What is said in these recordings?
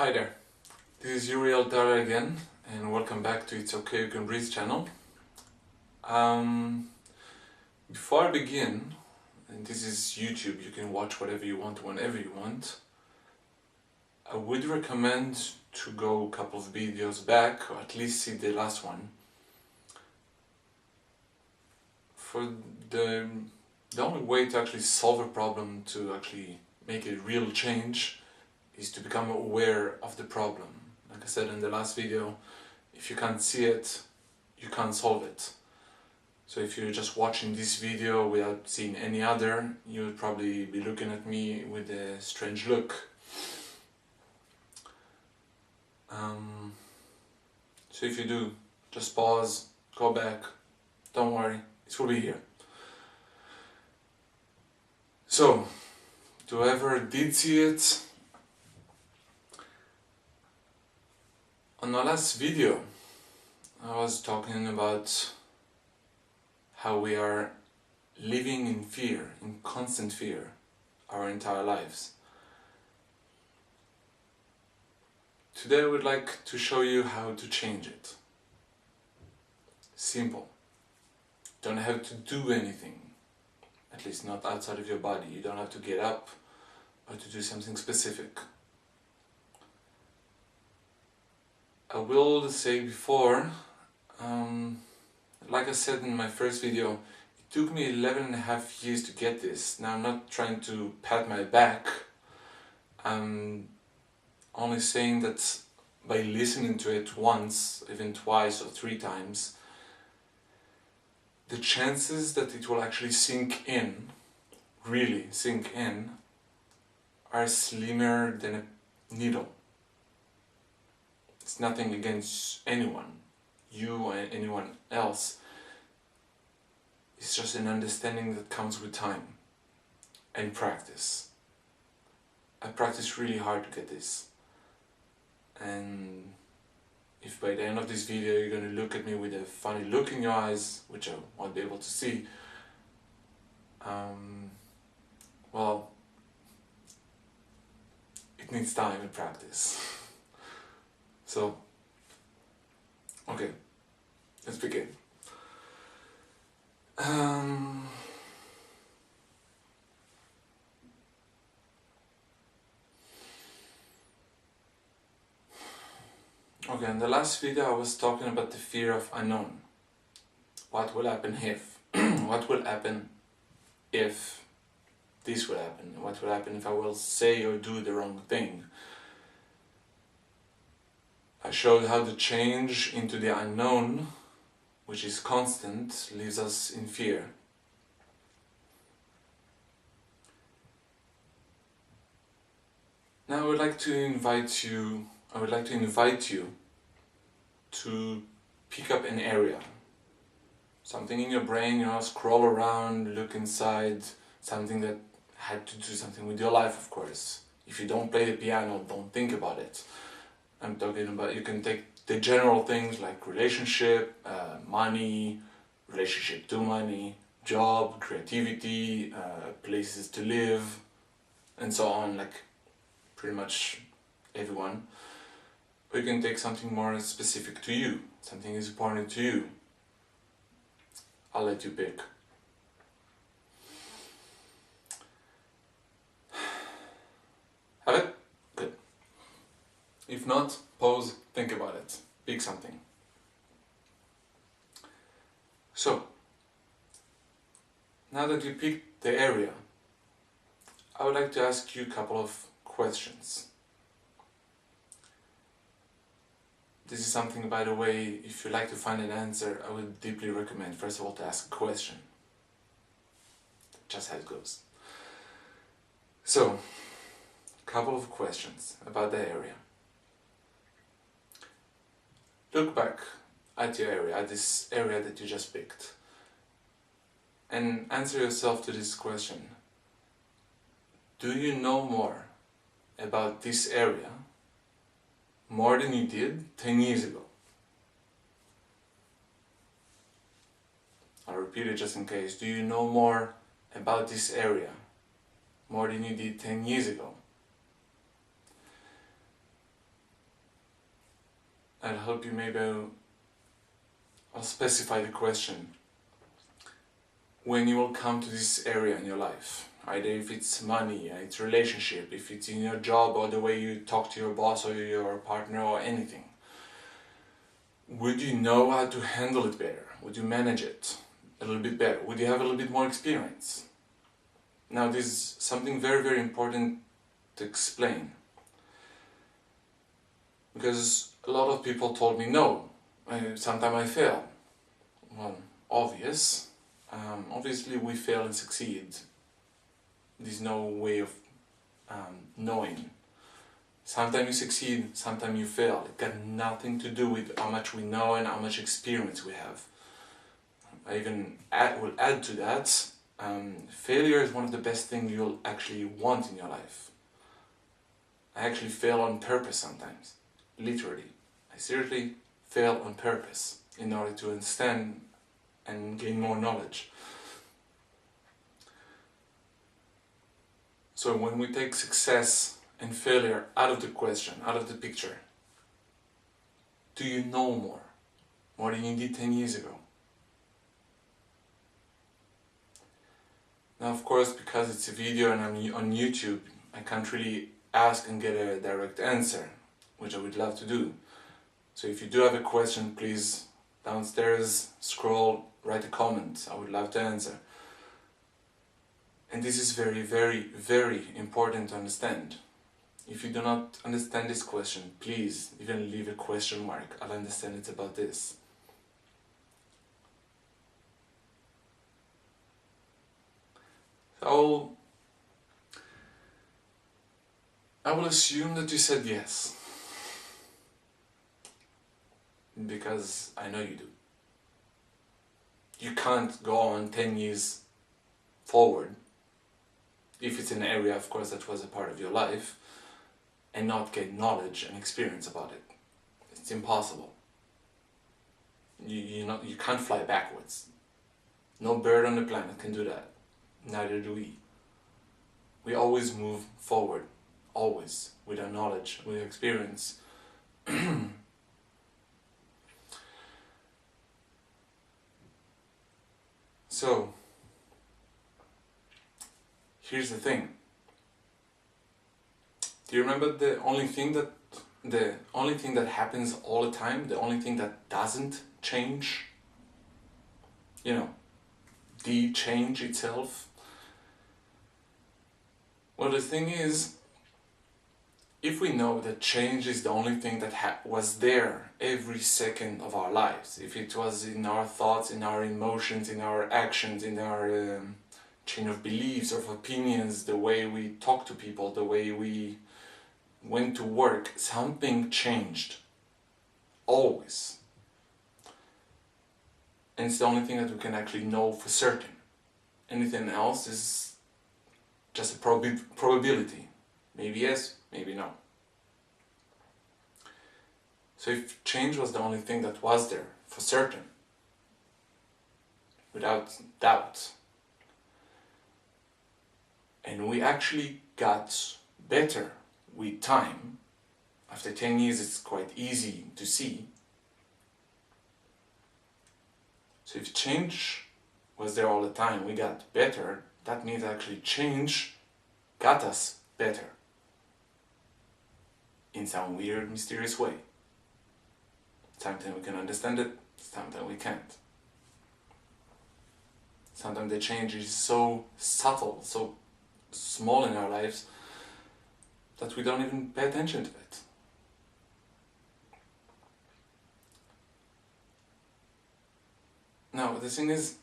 Hi there, this is Uriel again, and welcome back to It's Okay You Can Breathe channel. Before I begin, and this is YouTube, you can watch whatever you want whenever you want, I would recommend to go a couple of videos back, or at least see the last one. For the only way to actually solve a problem, to actually make a real change, is to become aware of the problem. Like I said in the last video, if you can't see it, you can't solve it. So if you're just watching this video without seeing any other, you would probably be looking at me with a strange look. So if you do, just pause, go back, don't worry, it will be here. So, to whoever did see it, on my last video I was talking about how we are living in fear, in constant fear, our entire lives. Today I would like to show you how to change it. Simple. Don't have to do anything, at least not outside of your body. You don't have to get up or to do something specific. I will say before, like I said in my first video, it took me 11.5 years to get this. Now I'm not trying to pat my back, I'm only saying that by listening to it once, even twice or 3 times, the chances that it will actually sink in, really sink in, are slimmer than a needle. It's nothing against anyone, you or anyone else. It's just an understanding that comes with time and practice. I practiced really hard to get this. And if by the end of this video you're going to look at me with a funny look in your eyes, which I won't be able to see, well, it needs time and practice. So, okay, let's begin. Okay, in the last video I was talking about the fear of unknown. What will happen if? What will happen if this will happen? What will happen if I will say or do the wrong thing? I showed how the change into the unknown, which is constant, leaves us in fear. Now I would like to invite you to pick up an area. Something in your brain, scroll around, look inside, something that had to do something with your life, of course. If you don't play the piano, don't think about it. I'm talking about, you can take the general things like relationship, money, relationship to money, job, creativity, places to live, and so on, like pretty much everyone. Or you can take something more specific to you, something is important to you. I'll let you pick. Have it? Good. If not, pause, think about it, pick something. So, now that you picked the area, I would like to ask you a couple of questions. This is something, by the way, if you like to find an answer, I would deeply recommend, first of all, to ask a question. Just how it goes. So, a couple of questions about the area. Look back at your area, at this area that you just picked, and answer yourself to this question. Do you know more about this area more than you did 10 years ago? I'll repeat it just in case. Do you know more about this area more than you did 10 years ago? I'll help you, maybe I'll specify the question. When you will come to this area in your life, either if it's money, it's relationship, if it's in your job or the way you talk to your boss or your partner or anything, would you know how to handle it better? Would you manage it a little bit better? Would you have a little bit more experience? Now this is something very, very important to explain. Because a lot of people told me, no, sometimes I fail. Well, obvious. Obviously we fail and succeed. There's no way of knowing. Sometimes you succeed, sometimes you fail. It got nothing to do with how much we know and how much experience we have. I even will add to that, failure is one of the best things you'll actually want in your life. I actually fail on purpose sometimes, literally. I seriously fail on purpose in order to understand and gain more knowledge. So when we take success and failure out of the question, out of the picture, do you know more than you did 10 years ago? Now of course, because it's a video and I'm on YouTube, I can't really ask and get a direct answer, which I would love to do. So if you do have a question, please downstairs, scroll, write a comment. I would love to answer. And this is very, very, very important to understand. If you do not understand this question, please even leave a question mark. I'll understand it's about this. So I will assume that you said yes, because I know you do. You can't go on 10 years forward, if it's an area, of course, that was a part of your life, and not get knowledge and experience about it. It's impossible. You can't fly backwards. No bird on the planet can do that. Neither do we. We always move forward, always, with our knowledge, with our experience. So, here's the thing. Do you remember the only thing that happens all the time, the only thing that doesn't change? You know, the change itself. Well, the thing is, if we know that change is the only thing that was there every second of our lives, if it was in our thoughts, in our emotions, in our actions, in our chain of beliefs, of opinions, the way we talk to people, the way we went to work, something changed. Always. And it's the only thing that we can actually know for certain. Anything else is just a probability. Maybe yes, maybe no. So if change was the only thing that was there for certain, without doubt, and we actually got better with time, after 10 years it's quite easy to see. So if change was there all the time, we got better, that means actually change got us better. In some weird, mysterious way. Sometimes we can understand it, sometimes we can't. Sometimes the change is so subtle, so small in our lives, that we don't even pay attention to it. Now, the thing is,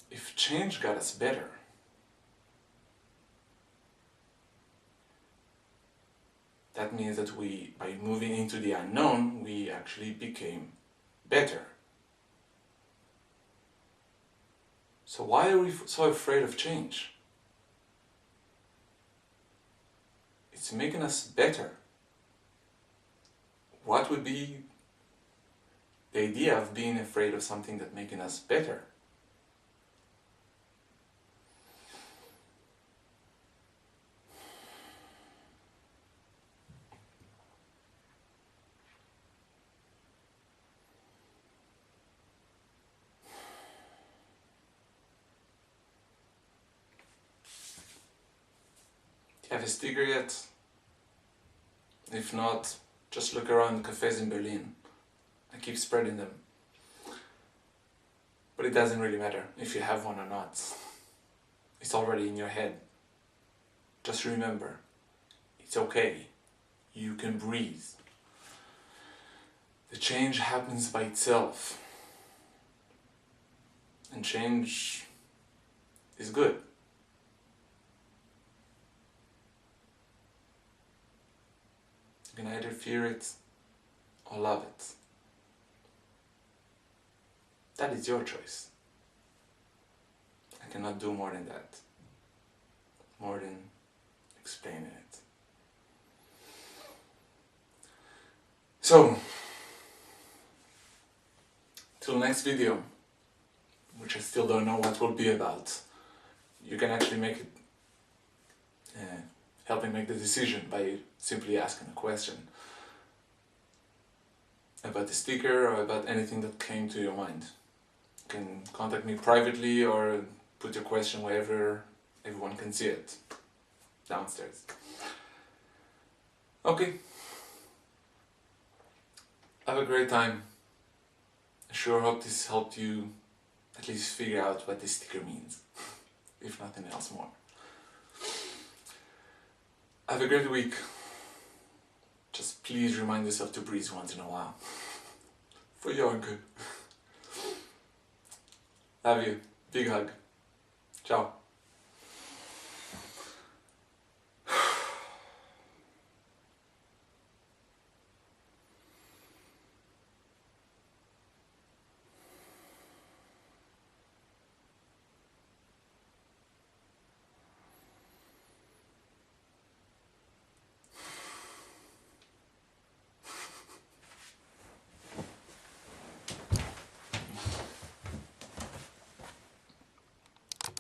if change got us better, that means that we, by moving into the unknown, we actually became better. So why are we so afraid of change? It's making us better. What would be the idea of being afraid of something that's making us better? Have a sticker yet? If not, just look around cafes in Berlin. I keep spreading them. But it doesn't really matter if you have one or not. It's already in your head. Just remember, it's okay. You can breathe. The change happens by itself. And change is good. You can either fear it or love it. That is your choice. I cannot do more than that. More than explaining it. So, till next video, which I still don't know what will be about. You can actually make it, help me make the decision by simply asking a question about the sticker or about anything that came to your mind. You can contact me privately or put your question wherever everyone can see it, downstairs. Okay. Have a great time. I sure hope this helped you at least figure out what this sticker means, if nothing else more. Have a great week. Just please remind yourself to breathe once in a while. For your good. Love you. Big hug. Ciao.